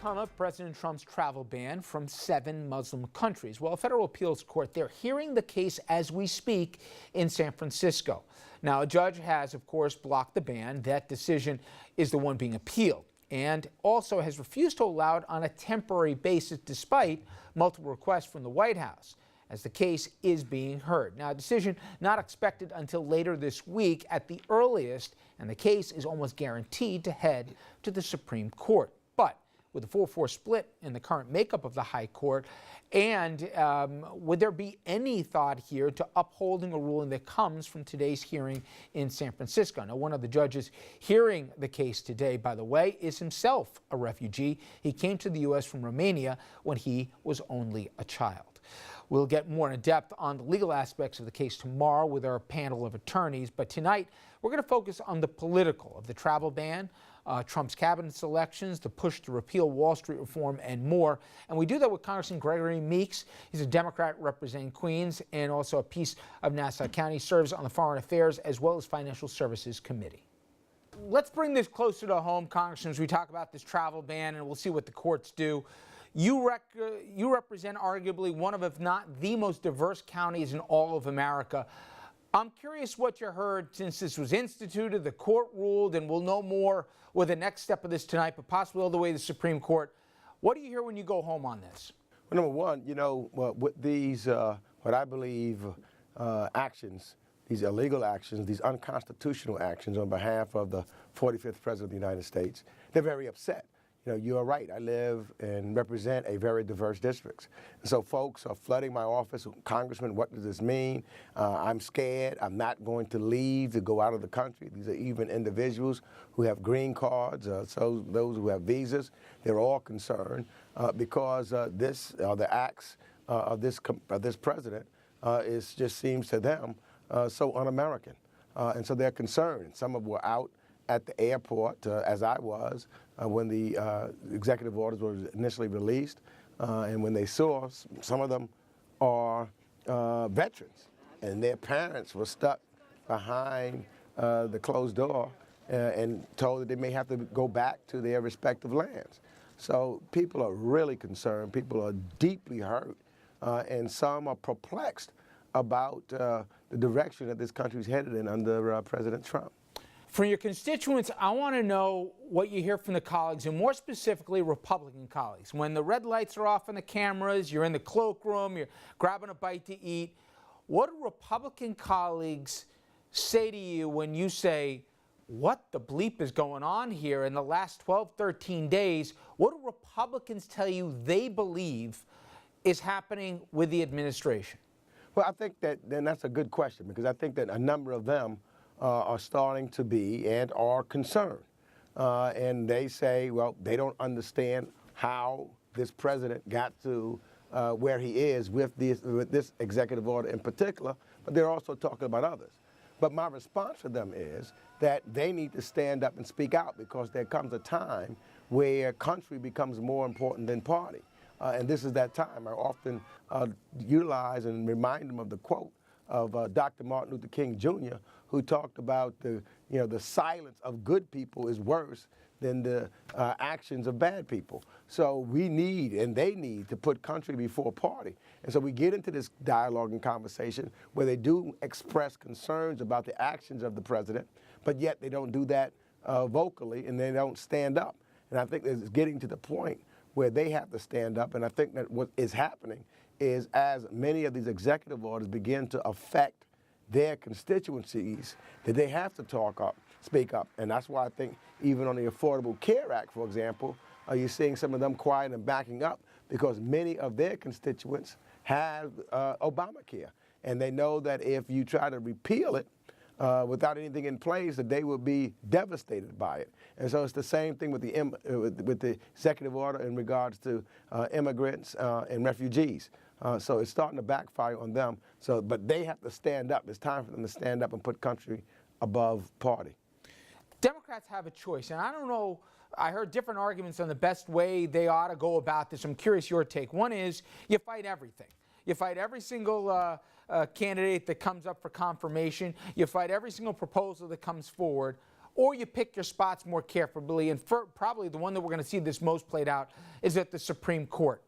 outcome of President Trump's travel ban from 7 Muslim countries? Well, a federal appeals court, they're hearing the case as we speak in San Francisco. Now, a judge has, of course, blocked the ban. That decision is the one being appealed, and also has refused to allow it on a temporary basis despite multiple requests from the White House, as the case is being heard. Now, a decision not expected until later this week at the earliest, and the case is almost guaranteed to head to the Supreme Court. But with a 4-4 split in the current makeup of the High Court, and would there be any thought here to upholding a ruling that comes from today's hearing in San Francisco? Now, one of the judges hearing the case today, by the way, is himself a refugee. He came to the U.S. from Romania when he was only a child. We'll get more in depth on the legal aspects of the case tomorrow with our panel of attorneys, but tonight we're going to focus on the political of the travel ban, Trump's cabinet selections, the push to repeal Wall Street reform, and more. And we do that with Congressman Gregory Meeks. He's a Democrat representing Queens and also a piece of Nassau County, serves on the Foreign Affairs as well as Financial Services Committee. Let's bring this closer to home, Congressman, as we talk about this travel ban, and we'll see what the courts do. You represent arguably one of, if not the most diverse counties in all of America. I'm curious what you heard since this was instituted, the court ruled, and we'll know more with the next step of this tonight, but possibly all the way to the Supreme Court. What do you hear when you go home on this? Well, number one, with these, what I believe actions, these illegal actions, these unconstitutional actions on behalf of the 45th President of the United States, they're very upset. You are right. I live and represent a very diverse district. And so folks are flooding my office. Congressman, what does this mean? I'm scared. I'm not going to leave to go out of the country. These are even individuals who have green cards, so those who have visas. They're all concerned because the acts of this president just seems to them so un-American. And so they're concerned. Some of them were out at the airport, as I was, when the executive orders were initially released, and when they saw some of them are veterans, and their parents were stuck behind the closed door and told that they may have to go back to their respective lands. So people are really concerned. People are deeply hurt, and some are perplexed about the direction that this country is headed in under President Trump. From your constituents, I want to know what you hear from the colleagues, and more specifically, Republican colleagues. When the red lights are off on the cameras, you're in the cloakroom, you're grabbing a bite to eat, what do Republican colleagues say to you when you say, what the bleep is going on here in the last 12, 13 days? What do Republicans tell you they believe is happening with the administration? Well, I think that's a good question, because I think that a number of them are starting to be and are concerned. And they say, well, they don't understand how this president got to where he is with this executive order in particular, but they're also talking about others. But my response to them is that they need to stand up and speak out, because there comes a time where country becomes more important than party. And this is that time. I often utilize and remind them of the quote of Dr. Martin Luther King Jr., who talked about the silence of good people is worse than the actions of bad people. So we need, and they need, to put country before party. And so we get into this dialogue and conversation where they do express concerns about the actions of the president, but yet they don't do that vocally, and they don't stand up. And I think it's getting to the point where they have to stand up, and I think that what is happening is, as many of these executive orders begin to affect their constituencies, that they have to speak up. And that's why I think even on the Affordable Care Act, for example, you're seeing some of them quiet and backing up, because many of their constituents have Obamacare. And they know that if you try to repeal it without anything in place, that they will be devastated by it. And so it's the same thing with the executive order in regards to immigrants and refugees. So it's starting to backfire on them. But they have to stand up. It's time for them to stand up and put country above party. Democrats have a choice, and I don't know, I heard different arguments on the best way they ought to go about this. I'm curious your take. One is you fight everything. You fight every single candidate that comes up for confirmation. You fight every single proposal that comes forward. or you pick your spots more carefully. And probably the one that we're going to see this most played out is at the Supreme Court.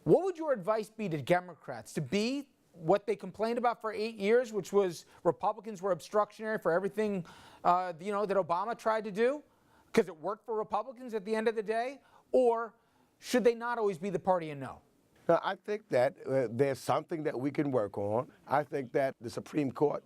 What would your advice be to Democrats? To be what they complained about for 8 years, which was Republicans were obstructionary for everything that Obama tried to do, because it worked for Republicans at the end of the day? Or should they not always be the party in no? Now, I think that there's something that we can work on. I think that the Supreme Court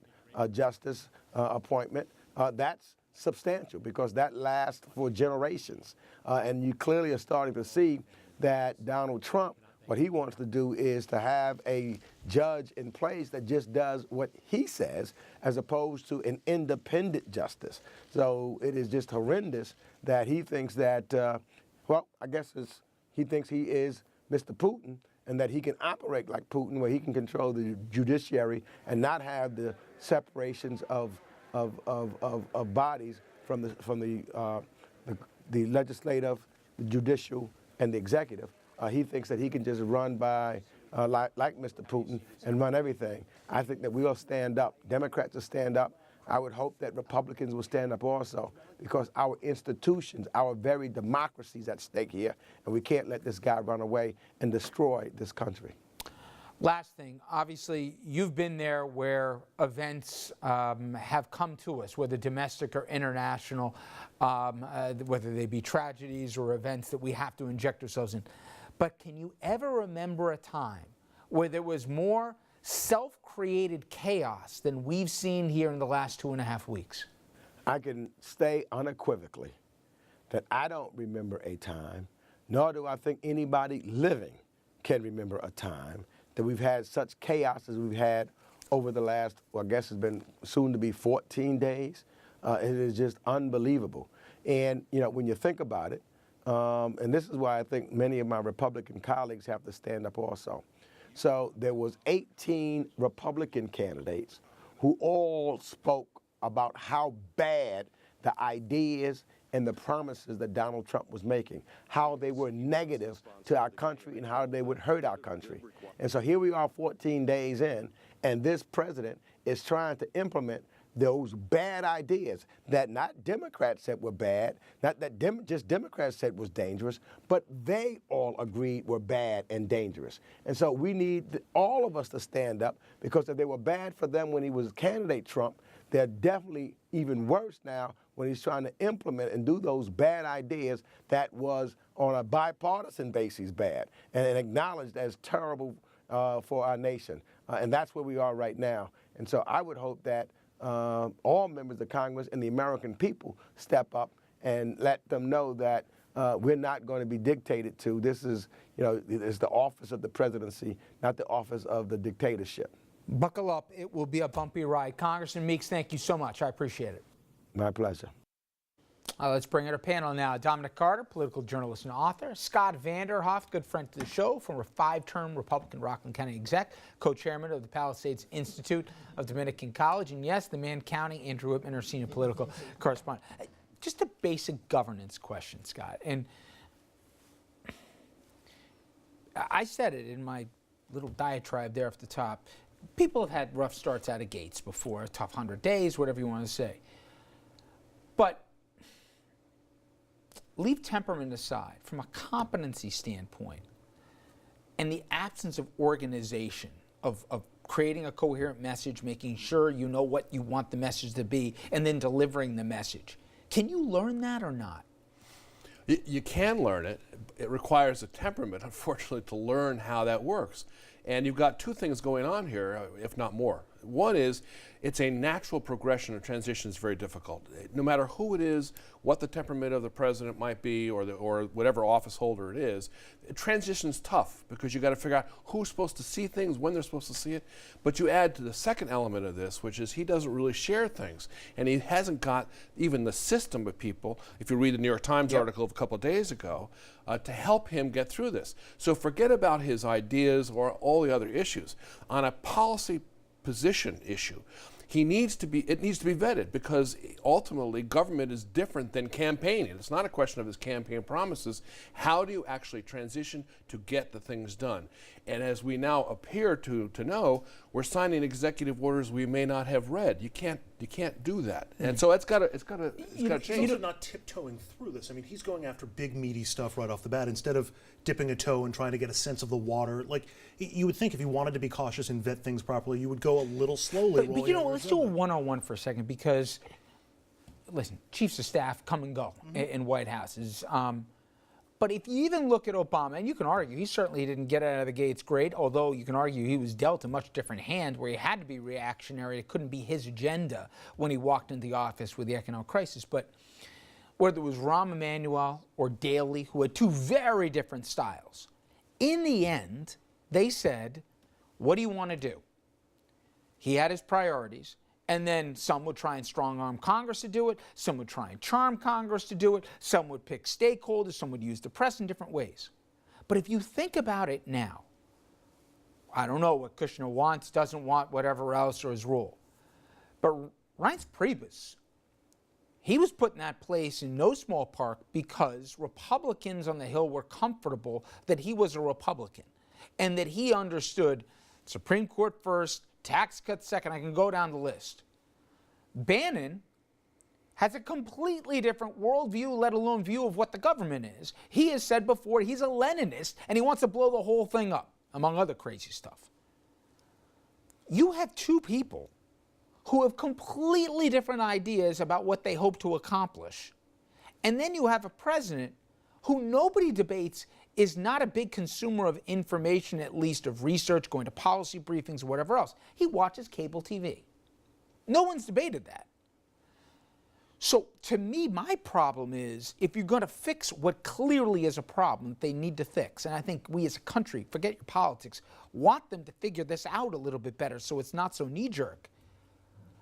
justice appointment, that's substantial because that lasts for generations. And you clearly are starting to see that Donald Trump, what he wants to do is to have a judge in place that just does what he says as opposed to an independent justice. So it is just horrendous that he thinks that, he thinks he is Mr. Putin and that he can operate like Putin, where he can control the judiciary and not have the separations of bodies from the legislative, the judicial, and the executive. He thinks that he can just run by like Mr. Putin and run everything. I think that we will stand up. Democrats will stand up. I would hope that Republicans will stand up also, because our institutions, our very democracy is at stake here, and we can't let this guy run away and destroy this country. Last thing, obviously, you've been there where events have come to us, whether domestic or international, whether they be tragedies or events that we have to inject ourselves in. But can you ever remember a time where there was more self-created chaos than we've seen here in the last 2.5 weeks? I can say unequivocally that I don't remember a time, nor do I think anybody living can remember a time that we've had such chaos as we've had over the last, I guess it's been soon to be 14 days. It is just unbelievable. And, when you think about it, and this is why I think many of my Republican colleagues have to stand up also. So there was 18 Republican candidates who all spoke about how bad the ideas and the promises that Donald Trump was making, how they were negative to our country and how they would hurt our country. And so here we are 14 days in, and this president is trying to implement those bad ideas that not Democrats said were bad, not that just Democrats said was dangerous, but they all agreed were bad and dangerous. And so we need all of us to stand up, because if they were bad for them when he was candidate Trump, they're definitely even worse now when he's trying to implement and do those bad ideas that was on a bipartisan basis bad and acknowledged as terrible for our nation. And that's where we are right now. And so I would hope that all members of Congress and the American people step up and let them know that we're not going to be dictated to. This is, it's the office of the presidency, not the office of the dictatorship. Buckle up. It will be a bumpy ride. Congressman Meeks, thank you so much. I appreciate it. My pleasure. Let's bring in our panel now. Dominic Carter, political journalist and author. Scott Vanderhoff, good friend to the show, former 5-term Republican Rockland County exec, co-chairman of the Palisades Institute of Dominican College, and yes, the man counting, Andrew Whitman, our senior political correspondent. Just a basic governance question, Scott. And I said it in my little diatribe there at the top. People have had rough starts out of gates before, a tough 100 days, whatever you want to say. But leave temperament aside, from a competency standpoint, and the absence of organization, of creating a coherent message, making sure you know what you want the message to be, and then delivering the message. Can you learn that or not? You can learn it. It requires a temperament, unfortunately, to learn how that works. And you've got two things going on here, if not more. One is, it's a natural progression of transition is very difficult. No matter who it is, what the temperament of the president might be, or whatever office holder it is, transition's tough because you got to figure out who's supposed to see things, when they're supposed to see it. But you add to the second element of this, which is he doesn't really share things, and he hasn't got even the system of people. If you read the New York Times article of a couple of days ago, to help him get through this. So forget about his ideas or all the other issues. On a policy position issue, it needs to be vetted, because ultimately government is different than campaigning. It's not a question of his campaign promises. How do you actually transition to get the things done? And as we now appear to know, we're signing executive orders we may not have read. You can't do that. And so it's got to change. He's also not tiptoeing through this. I mean, he's going after big, meaty stuff right off the bat instead of dipping a toe and trying to get a sense of the water. Like, you would think if you wanted to be cautious and vet things properly, you would go a little slowly. But you know, let's do a one-on-one for a second because, listen, chiefs of staff come and go in White Houses. But if you even look at Obama, and you can argue, he certainly didn't get out of the gates great, although you can argue he was dealt a much different hand where he had to be reactionary. It couldn't be his agenda when he walked into the office with the economic crisis. But whether it was Rahm Emanuel or Daley, who had two very different styles, in the end, they said, what do you want to do? He had his priorities. And then some would try and strong-arm Congress to do it. Some would try and charm Congress to do it. Some would pick stakeholders. Some would use the press in different ways. But if you think about it now, I don't know what Kushner wants, doesn't want, whatever else, or his role. But Reince Priebus, he was put in that place in no small part because Republicans on the Hill were comfortable that he was a Republican and that he understood Supreme Court first, tax cuts second. I can go down the list. Bannon has a completely different worldview, let alone view of what the government is. He has said before he's a Leninist and he wants to blow the whole thing up, among other crazy stuff. You have two people who have completely different ideas about what they hope to accomplish. And then you have a president who nobody debates is not a big consumer of information, at least of research, going to policy briefings or whatever else. He watches cable TV. No one's debated that. So to me, my problem is if you're going to fix what clearly is a problem that they need to fix, and I think we as a country, forget your politics, want them to figure this out a little bit better so it's not so knee-jerk,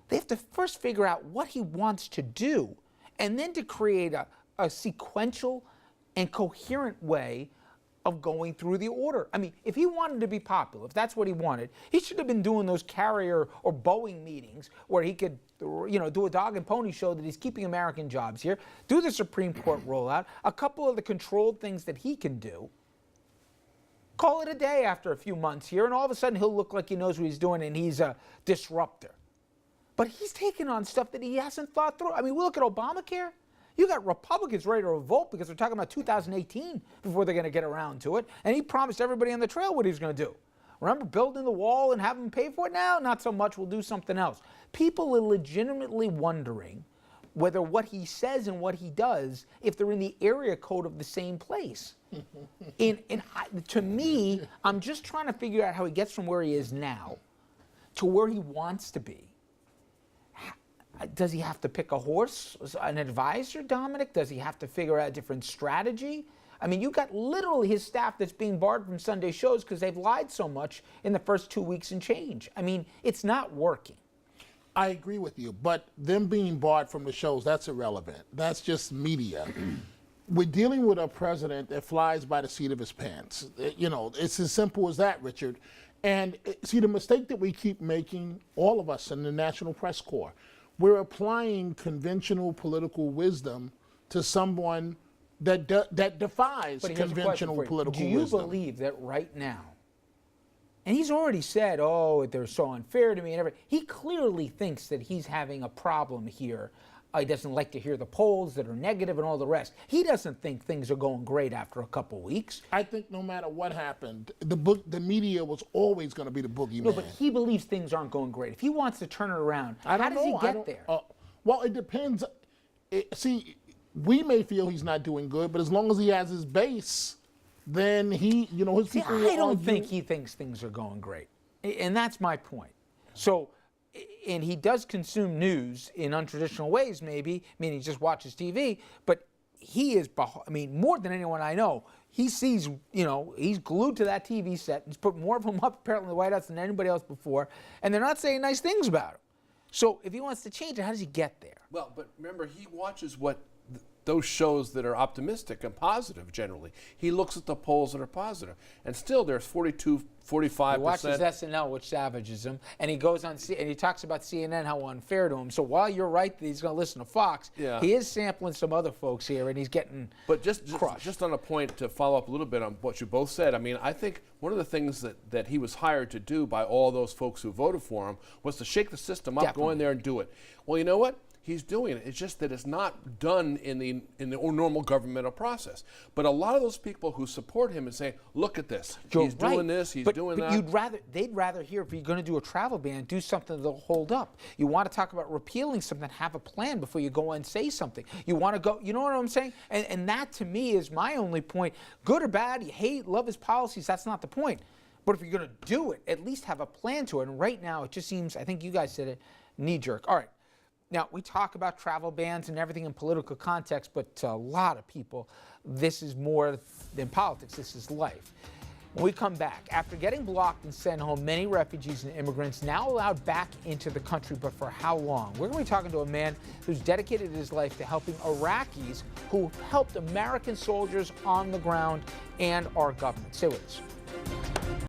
they have to first figure out what he wants to do and then to create a sequential and coherent way of going through the order. I mean, if he wanted to be popular, if that's what he wanted, he should have been doing those Carrier or Boeing meetings where he could, do a dog and pony show that he's keeping American jobs here, do the Supreme Court rollout, a couple of the controlled things that he can do, call it a day after a few months here, and all of a sudden he'll look like he knows what he's doing and he's a disruptor. But he's taking on stuff that he hasn't thought through. I mean, we look at Obamacare. You got Republicans ready to revolt because they're talking about 2018 before they're going to get around to it. And he promised everybody on the trail what he was going to do. Remember building the wall and having them pay for it? Now, not so much. We'll do something else. People are legitimately wondering whether what he says and what he does, if they're in the area code of the same place. To me, I'm just trying to figure out how he gets from where he is now to where he wants to be. Does he have to pick a horse, an advisor, Dominic? Does he have to figure out a different strategy? I mean, you got literally his staff that's being barred from Sunday shows because they've lied so much in the first 2 weeks and change. I mean, it's not working. I agree with you, but them being barred from the shows, that's irrelevant. That's just media. We're dealing with a president that flies by the seat of his pants. It's as simple as that, Richard. And see, the mistake that we keep making, all of us in the National Press Corps, we're applying conventional political wisdom to someone that defies conventional political wisdom. Do you believe that right now, and he's already said, oh, they're so unfair to me and everything. He clearly thinks that he's having a problem here. He doesn't like to hear the polls that are negative and all the rest. He doesn't think things are going great after a couple weeks. I think no matter what happened, the media was always going to be the boogeyman. No, but he believes things aren't going great. If he wants to turn it around, how does he get there? Well, it depends. See, we may feel he's not doing good, but as long as he has his base, then his people I don't think he thinks things are going great. And that's my point. So, and he does consume news in untraditional ways, maybe, meaning he just watches TV, but he is, more than anyone I know, he sees, he's glued to that TV set. He's put more of them up apparently in the White House than anybody else before, and they're not saying nice things about him. So if he wants to change it, how does he get there? Well, but remember, he watches what those shows that are optimistic and positive generally. He looks at the polls that are positive. And still there's 42, 45%. He watches SNL, which savages him, and he goes on and he talks about CNN, how unfair to him. So while you're right that he's going to listen to Fox, he is sampling some other folks here, and he's getting crushed. Just on a point to follow up a little bit on what you both said, I mean, I think one of the things that he was hired to do by all those folks who voted for him was to shake the system up, go in there and do it. Well, you know what? He's doing it. It's just that it's not done in the normal governmental process. But a lot of those people who support him and say, "Look at this. He's doing this. He's doing that." They'd rather hear, if you're going to do a travel ban, do something that'll hold up. You want to talk about repealing something, have a plan before you go and say something. You want to go. You know what I'm saying? And that to me is my only point. Good or bad, you hate, love his policies. That's not the point. But if you're going to do it, at least have a plan to it. And right now, it just seems, I think you guys said it, knee-jerk. All right. Now, we talk about travel bans and everything in political context, but to a lot of people, this is more than politics. This is life. When we come back, after getting blocked and sent home, many refugees and immigrants now allowed back into the country, but for how long? We're going to be talking to a man who's dedicated his life to helping Iraqis who helped American soldiers on the ground and our government. Stay with us.